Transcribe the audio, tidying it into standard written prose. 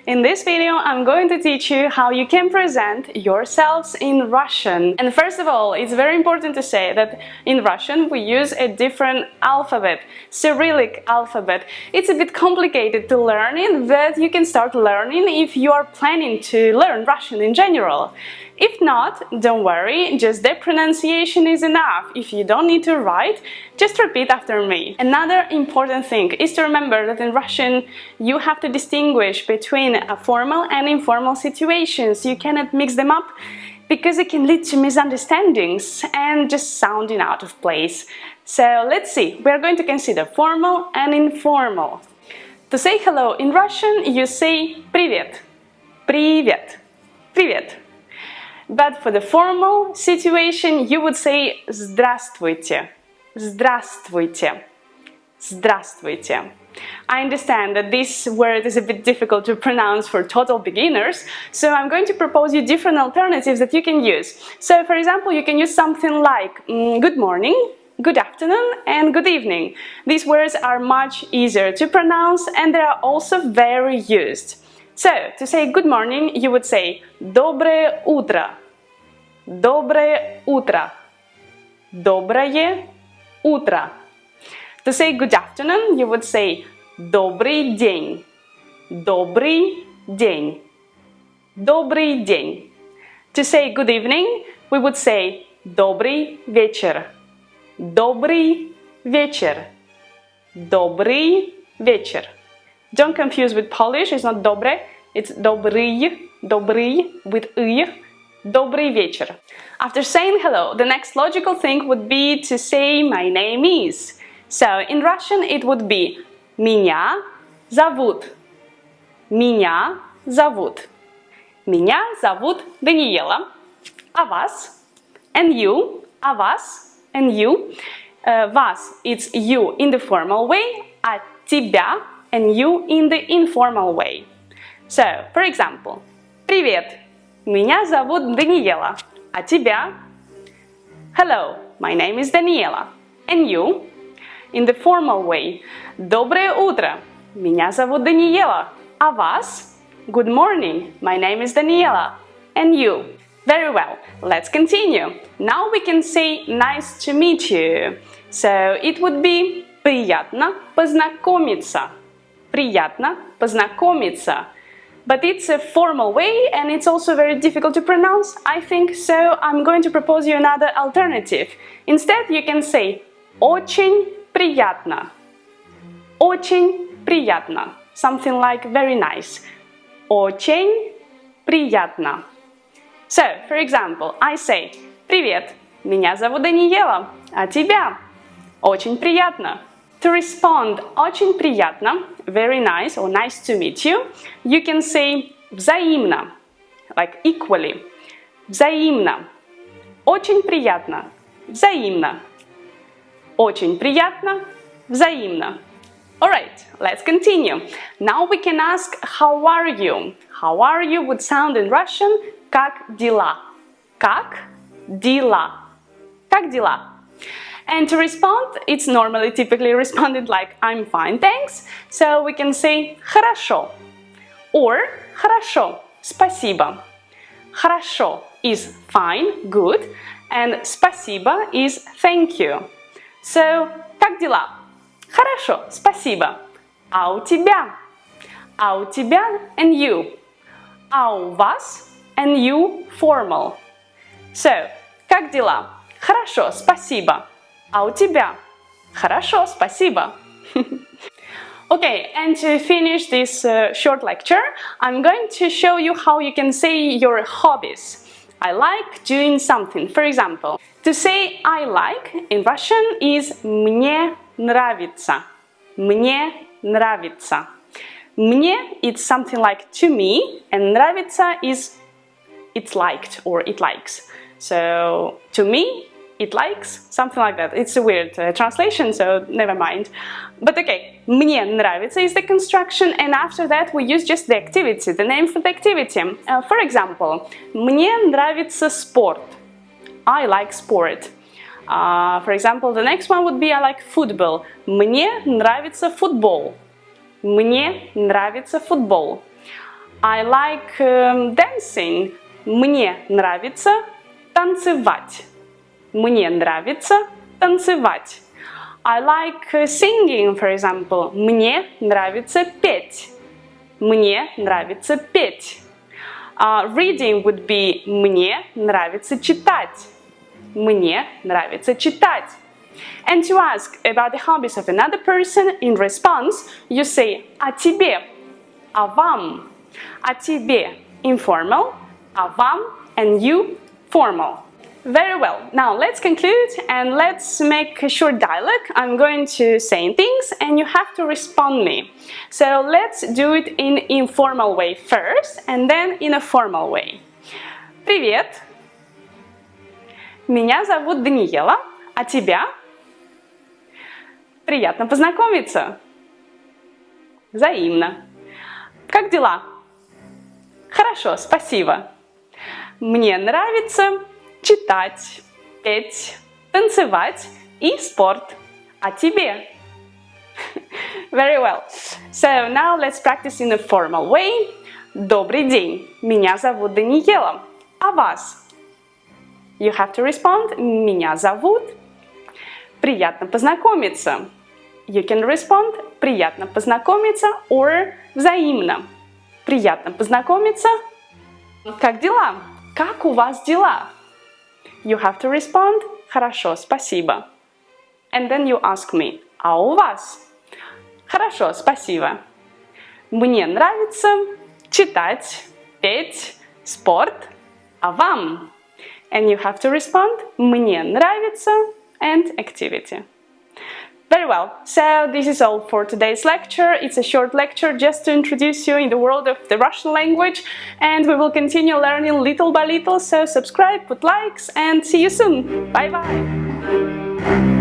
In this video, I'm going to teach you how you can present yourselves in Russian. And first of all, it's very important to say that in Russian we use a different alphabet, Cyrillic alphabet. It's a bit complicated to learn it, but you can start learning if you are planning to learn Russian in general. If not, don't worry, just the pronunciation is enough. If you don't need to write, just repeat after me. Another important thing is to remember that in Russian you have to distinguish between formal and informal situations. You cannot mix them up because it can lead to misunderstandings and just sounding out of place. So let's see, we're going to consider formal and informal. To say hello in Russian, you say привет, привет, привет. But for the formal situation, you would say здравствуйте, здравствуйте, здравствуйте. I understand that this word is a bit difficult to pronounce for total beginners, so I'm going to propose you different alternatives that you can use. So, for example, you can use something like good morning, good afternoon, and good evening. These words are much easier to pronounce and they are also very used. So, to say good morning, you would say доброе утро, доброе утро, доброе утро. To say good afternoon, you would say добрый день, добрый день, добрый день. To say good evening, we would say добрый вечер, добрый вечер, добрый вечер. Don't confuse with Polish, it's not dobre, it's dobry, dobry with y, dobry вечер. After saying hello, the next logical thing would be to say my name is. So in Russian it would be меня зовут, меня зовут, меня зовут Daniela, а вас, and you, а вас, and you. Вас, it's you in the formal way, а тебя, and you in the informal way. So, for example, привет, меня зовут Daniela, а тебя? Hello, my name is Daniela, and you? In the formal way, доброе утро, меня зовут Daniela, а вас? Good morning, my name is Daniela, and you? Very well, let's continue. Now we can say nice to meet you. So it would be приятно познакомиться. Приятно познакомиться. But it's a formal way and it's also very difficult to pronounce, I think, so I'm going to propose you another alternative. Instead, you can say очень приятно. Очень приятно. Something like very nice. Очень приятно. So, for example, I say привет, меня зовут Даниэла, а тебя? Очень приятно. To respond очень приятно, very nice or nice to meet you, you can say взаимно, like equally. Взаимно. Очень приятно. Взаимно. Очень приятно. Взаимно. Alright, let's continue. Now we can ask how are you? How are you would sound in Russian как дела. Как дела. Как дела. And to respond, it's normally typically responded like I'm fine, thanks. So we can say хорошо or хорошо, спасибо. Хорошо is fine, good, and спасибо is thank you. So, как дела? Хорошо, спасибо. А у тебя? А у тебя and you. А у вас and you formal. So, как дела? Хорошо, спасибо. А у тебя? Хорошо, спасибо. Okay, and to finish this short lecture, I'm going to show you how you can say your hobbies. I like doing something. For example, to say I like in Russian is мне нравится. Мне нравится. Мне it's something like to me, and нравится is it's liked or it likes. So to me, it likes, something like that. It's a weird translation, so never mind. But okay, мне нравится is the construction, and after that we use just the activity, the name for the activity. For example, мне нравится спорт. I like sport. For example, the next one would be I like football. Мне нравится футбол. Мне нравится футбол. I like dancing. Мне нравится танцевать. Мне нравится танцевать. I like singing, for example. Мне нравится петь. Мне нравится петь. Reading would be мне нравится читать. Мне нравится читать. And to ask about the hobbies of another person, in response, you say «а тебе», «а вам». «А тебе» informal, «а вам» and you formal. Very well. Now let's conclude and let's make a short dialogue. I'm going to say things and you have to respond me. So let's do it in informal way first and then in a formal way. Привет. Меня зовут Даниэла, а тебя? Приятно познакомиться. Взаимно. Как дела? Хорошо, спасибо. Мне нравится читать, петь, танцевать и спорт. А тебе? Very well. So now let's practice in a formal way. Добрый день. Меня зовут Даниэла. А вас? You have to respond. Меня зовут. Приятно познакомиться. You can respond. Приятно познакомиться or взаимно. Приятно познакомиться. Как дела? Как у вас дела? You have to respond. Хорошо, спасибо. And then you ask me. А у вас? Хорошо, спасибо. Мне нравится читать, петь, спорт. А вам? And you have to respond. Мне нравится and activity. Very well, so this is all for today's lecture. It's a short lecture just to introduce you in the world of the Russian language, and we will continue learning little by little, so subscribe, put likes, and see you soon. Bye bye!